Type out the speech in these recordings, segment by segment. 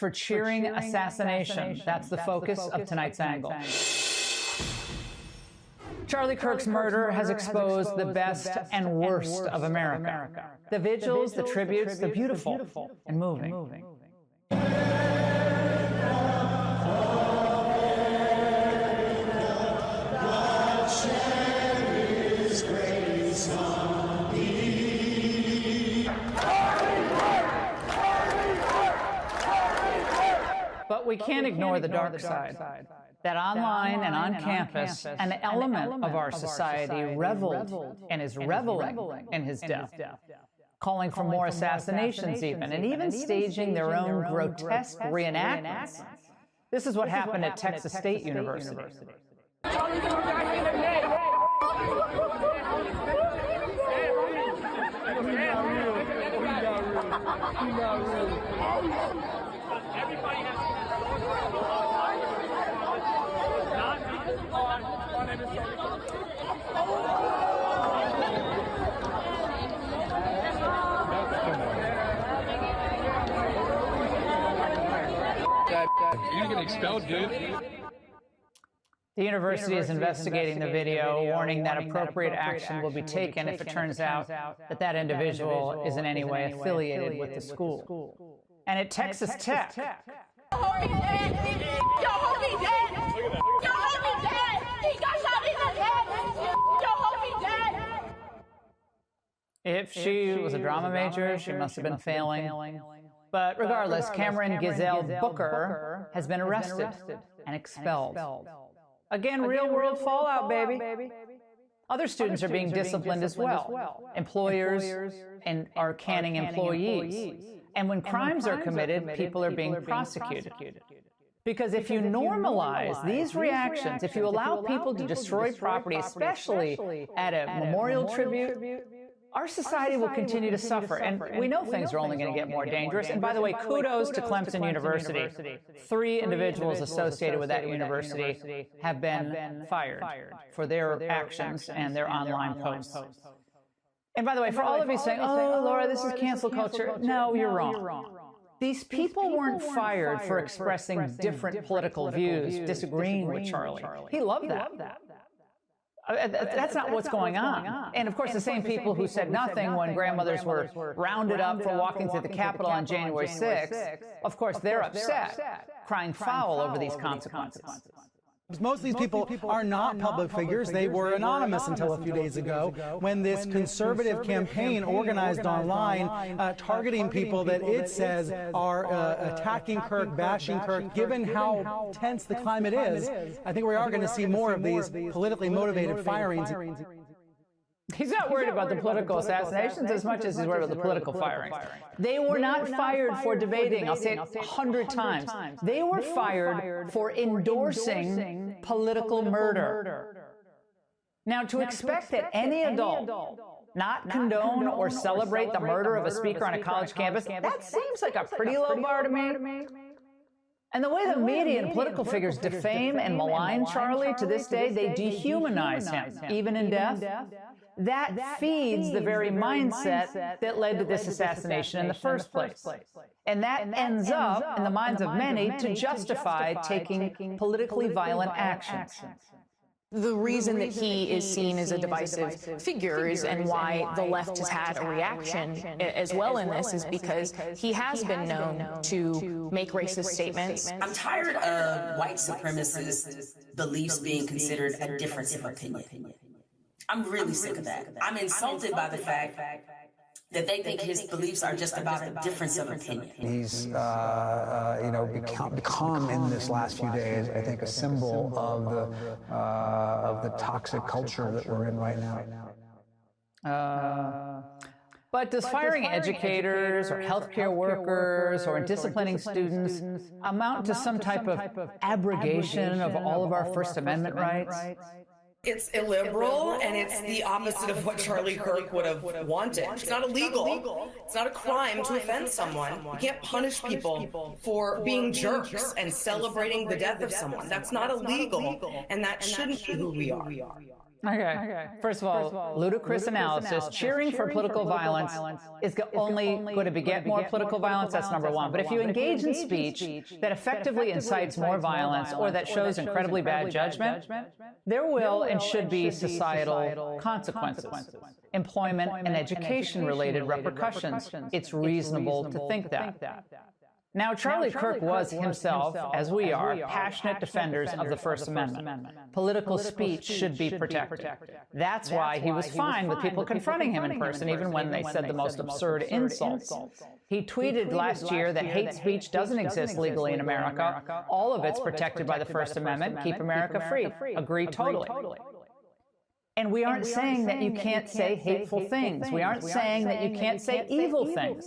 for cheering assassination. That's the focus of tonight's angle. Charlie Kirk's murder has exposed the best and worst of America. The vigils, the tributes, the beautiful and moving. But we can't ignore the dark side. That online and on campus, an element of our society reveled and is reveling in his death, calling for more assassinations even, and even staging their own grotesque reenactments. This is what happened at Texas State University. You're getting expelled, dude. The university is investigating the video, warning that appropriate action will be taken if it turns out that that individual is in any way affiliated with the school. And at Texas Tech, if she was a drama major, she must have been failing. But regardless, Cameron Gazelle Booker has been arrested and expelled. Again, real-world fallout, baby. Other students are being disciplined as well. Employers are canning employees. And when crimes are committed, people are being prosecuted. Because if you normalize these reactions, if you allow people to destroy property, especially at a memorial tribute, our society will continue to suffer, and we know things are only going to get more dangerous. And by the way, kudos to Clemson University. 3 individuals associated with that university have been fired for their actions and their online posts. And by the way, for all of you saying, oh, Laura, this is cancel culture, no, you're wrong. These people weren't fired for expressing different political views, disagreeing with Charlie. He loved that. That's not what's going on. And of course, the same people who said nothing when grandmothers were rounded up for walking through the Capitol on January 6th, of course, they're upset, crying foul over these consequences. Most of these people are not public figures. They were anonymous until a few days ago when this conservative campaign organized online targeting people that it says are attacking Kirk, bashing Kirk. Given how tense the climate is, I think we are going to see more of these politically motivated firings. He's not worried about the political assassinations as much as he's worried about the political firings. They were not fired for debating. I'll say it 100 times. They were fired for endorsing political murder. Now, to expect that any adult not condone or celebrate the murder of a speaker on a college campus, that seems like a pretty low bar to me. And the way the media and political figures defame and malign Charlie to this day, they dehumanize him, even in death. That feeds the very mindset that led to this assassination in the first place. And that ends up, in the minds of many, to justify taking politically violent actions. The reason that he is seen as a divisive figure and why the left has had a reaction as well in this is because he has been known to make racist statements. I'm tired of white supremacist beliefs being considered a difference of opinion. I'm really sick of that. I'm insulted by the fact that they think his beliefs are just about a difference of opinion. He's, become in this last few days, I think, a symbol of the toxic culture that we're in right now. But does firing educators or healthcare workers or disciplining students amount to some type of abrogation of all of our First Amendment rights? It's illiberal, and it's the opposite of what Charlie Kirk would have wanted. It's not illegal. It's not a crime to offend someone. You can't punish people for being jerks and celebrating the death of someone. That's not illegal, and that shouldn't be who we are. Okay. First of all, ludicrous analysis. Cheering for political violence is only going to beget more political violence. That's number one. But if you engage in speech that effectively incites more violence or that shows incredibly bad judgment, there will and should be societal consequences. Employment and education-related repercussions. It's reasonable to think that. Now, Charlie Kirk was himself, as we are, passionate defenders of the First Amendment. Political speech should be protected. That's why he was fine with people confronting him in person, even when they said the most absurd insults. He tweeted last year that hate speech doesn't exist legally in America. All of it's protected by the First Amendment. Keep America free. Agree totally. And we aren't saying that you can't say hateful things. We aren't saying that you can't say evil things.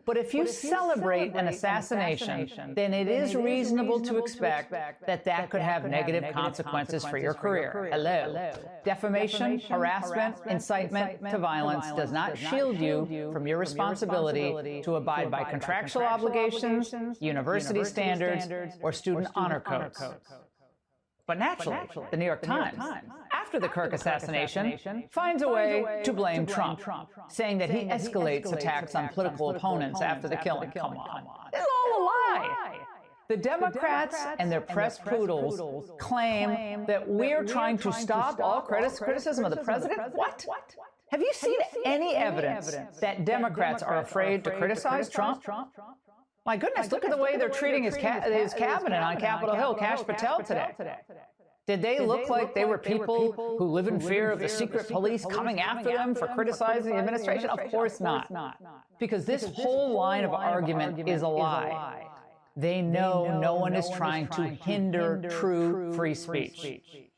But if you celebrate an assassination, then it is reasonable to expect that that could have negative consequences for your career. Hello. Defamation, harassment, incitement to violence does not shield you from your responsibility to abide by contractual obligations, university standards, or student honor codes. But naturally, the New York Times, after the Kirk assassination, finds a way to blame Trump, saying that he escalates attacks on political opponents after the killing. Come on. It's all a lie. The Democrats and their press poodles claim that we're trying to stop all criticism of the president. What? Have you seen any evidence that Democrats are afraid to criticize Trump? My goodness, look at the way they're treating his cabinet on Capitol Hill, Kash Patel today. Did they look like they were people who live in fear of the secret police coming after them for criticizing the administration? Of course not. Because this whole line of argument is a lie. They know no one is trying to hinder true free speech.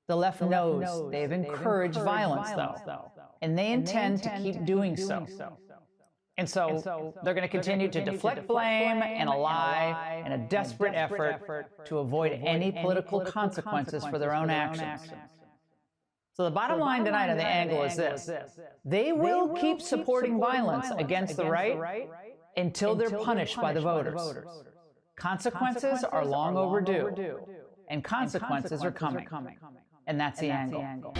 The left knows they've encouraged violence, though, and they intend to keep doing so. And so they're going to continue to deflect blame and a lie in a desperate effort to avoid any political consequences for their own actions. So the bottom line tonight on The Angle is this. They will keep supporting violence against the right until they're punished by the voters. Consequences are long overdue, and consequences are coming. And that's The Angle.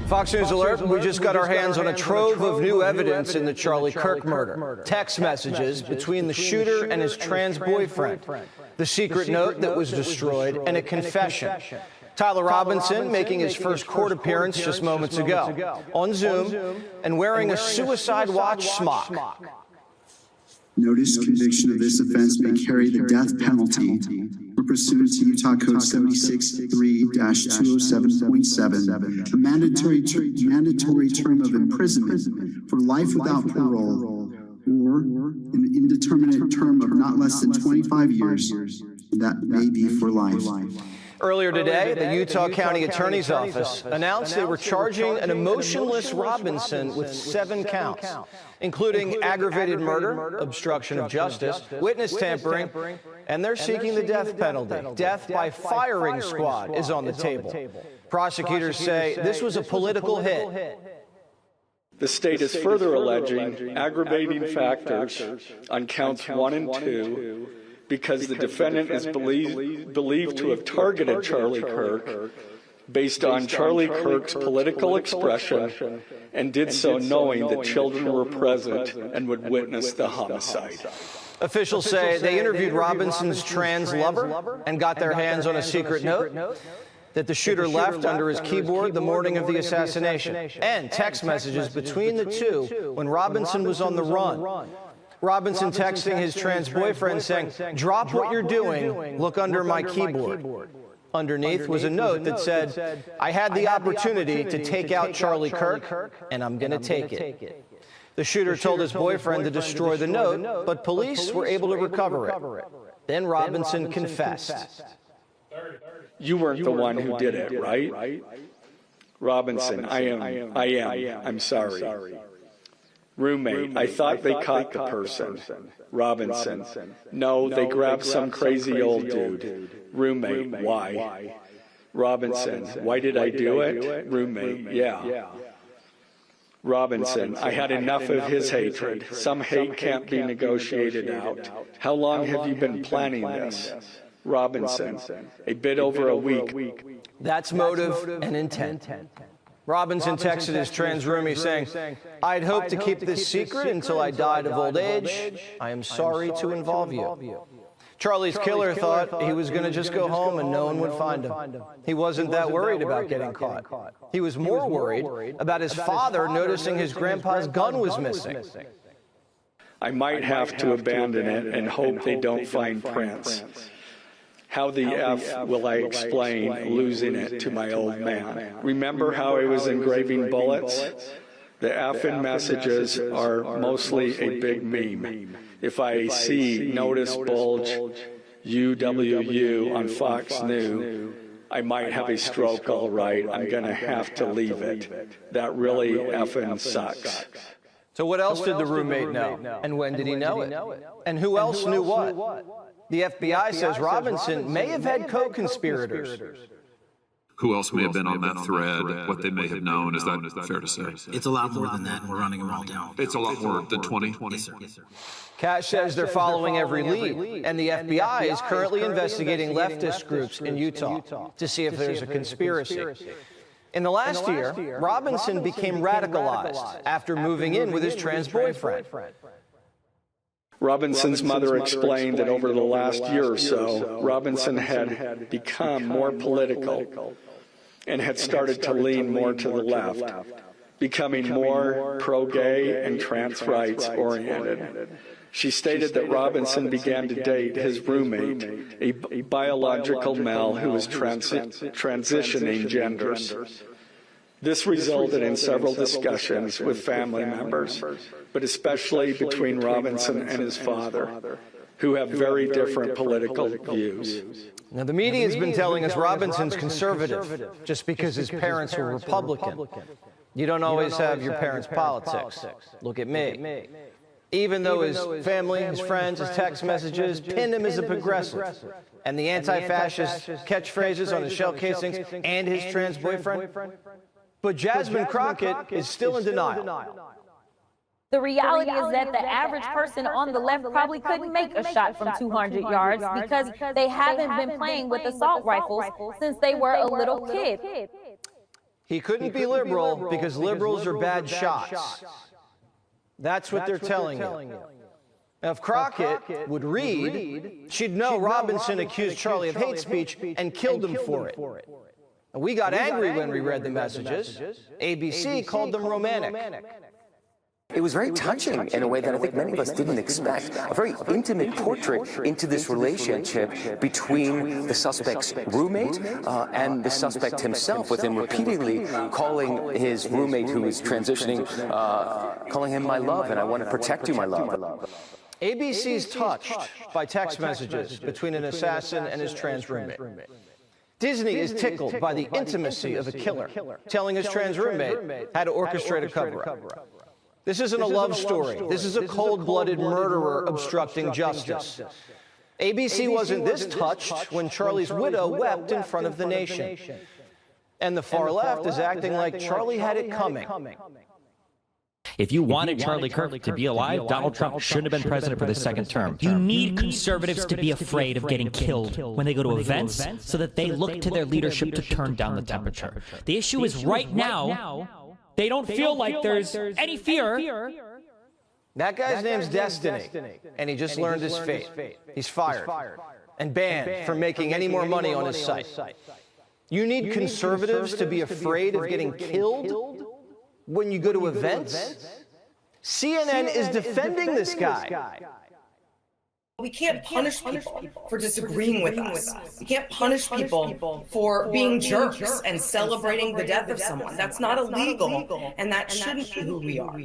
Fox News Alert, we just got our hands on a trove of new evidence in the Charlie Kirk murder. Text messages between the shooter and his trans boyfriend, the secret note that was destroyed, and a confession. Tyler Robinson making his first court appearance just moments ago, on Zoom, and wearing a Suicide Watch smock. Notice conviction of this offense may carry the death penalty or pursuant to Utah Code 76.3-207.7, a mandatory term of imprisonment for life without parole or an indeterminate term of not less than 25 years that may be for life. Earlier today, the Utah County Attorney's Office announced they were charging an emotionless Robinson with 7 counts, including aggravated murder, obstruction of justice, witness tampering, and they're seeking the death penalty. Death by firing squad is on the table. Prosecutors say this was a political hit. The state is further alleging aggravating factors on counts 1 and 2 because the defendant is believed to have targeted Charlie Kirk based on Charlie Kirk's political expression and did so knowing that children were present and would witness the homicide. Officials say they interviewed Robinson's trans lover and got their hands on a secret note that the shooter left under his keyboard the morning of the assassination, and text messages between the two when Robinson was on the run. Robinson texting his trans boyfriend saying, "Drop what you're doing, look under my keyboard." Underneath was a note that said, "I had the opportunity to take out Charlie Kirk, and I'm going to take it." The shooter told his boyfriend to destroy the note, but police were able to recover it. Then Robinson confessed. You weren't the one who did it, right? Robinson, I am. I'm sorry. Roommate, I thought they caught the person. Robinson, no, they grabbed some crazy old dude. Roommate, why? Robinson, why did I do it? Roommate, yeah. Robinson, I had enough of his hatred. Some hate can't be negotiated out. How long have you been planning this? Robinson, a bit over a week. That's motive and intent. Robinson texted his trans roomie saying, "I'd hoped to keep this secret until I died of old age. I am sorry to involve you." Charlie's killer thought he was going to just go home and no one would find him. He wasn't that worried about getting caught. He was more worried about his father noticing his grandpa's gun was missing. I might have to abandon it and hope they don't find prints. How the F will I explain losing it to my old man? Remember how I was engraving bullets? The F in messages are mostly a big meme. If I see notice bulge UWU on Fox News, I might have a stroke, all right. I'm going to have to leave it. That really effing sucks. So what else did the roommate know? And when did he know it? And who else knew what? The FBI says Robinson may have had co-conspirators. Who else may have been on that thread, what they may have known, is that fair to say? It's a lot more than that, and we're running them all down. It's a lot more than 20? Yes, sir. Cash says they're following every lead, and the FBI is currently investigating leftist groups in Utah to see if there's a conspiracy. In the last year, Robinson became radicalized after moving in with his trans boyfriend. Robinson's mother explained that over the last year or so, Robinson had become more political and had started to lean more to the left, becoming more pro-gay and trans rights oriented. She stated that Robinson began to date his roommate, a biological male who was transitioning genders. This resulted in several discussions with family members, but especially between Robinson and his father, who have very different political views. Now, the media has been telling us Robinson's conservative just because his parents were Republican. You don't always have your parents' politics. Look at me. Even though his family, his friends, his text messages pinned him as a progressive, and the anti-fascist catchphrases on his shell casings and his trans boyfriend, but Jasmine Crockett is still in denial. The reality is that the average person on the left probably couldn't make a shot from 200 yards because they haven't been playing with assault rifles since they were a little kid. He couldn't be liberal because liberals are bad shots. That's what they're telling you. Now, if Crockett would read, she'd know Robinson accused Charlie of hate speech and killed him for it. We got angry when we read the messages. ABC called them romantic. It was very touching in a way that I think many of us didn't expect. A very intimate portrait into this relationship between the suspect's roommate and the suspect himself, with him repeatedly calling his roommate who is transitioning, calling him my love, and I want to protect you, my love. ABC's touched by text messages between an assassin and his trans roommate. Disney is tickled by the intimacy of a killer telling his trans roommate how to orchestrate a cover-up. This isn't a love story. This is a cold-blooded murderer obstructing justice. ABC wasn't this touched when Charlie's widow wept in front of the nation. And the far left is acting like Charlie had it coming. If you wanted Charlie Kirk to be alive, Donald Trump shouldn't have been president for the second term. You need conservatives to be afraid of getting killed when they go to events so that they look to their leadership to turn down the temperature. The issue is right now, they don't feel like there's any fear. That guy's name's Destiny, and he just learned his fate. He's fired and banned from making any more money on his site. You need conservatives to be afraid of getting killed when you go to events? CNN is defending this guy. We can't punish people for disagreeing with us. We can't punish people for being jerks and celebrating the death of someone. That's not illegal, and that shouldn't be who we are.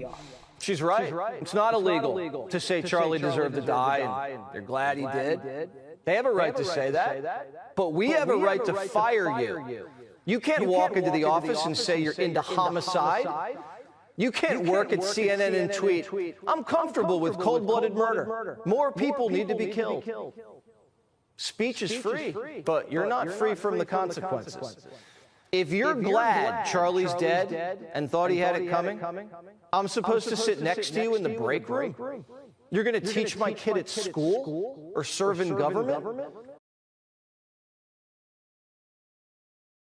She's right. It's not illegal to say Charlie deserved to die, and they're glad he did. They have a right to say that, but we have a right to fire you. You can't walk into the office and say you're into homicide. You can't work at CNN and tweet, "I'm comfortable with cold-blooded murder. More people need to be killed." Speech is free, but you're not free from the consequences. If you're glad Charlie's dead and thought he had it coming, I'm supposed to sit next to you in the break room? You're going to teach my kid at school or serve in government?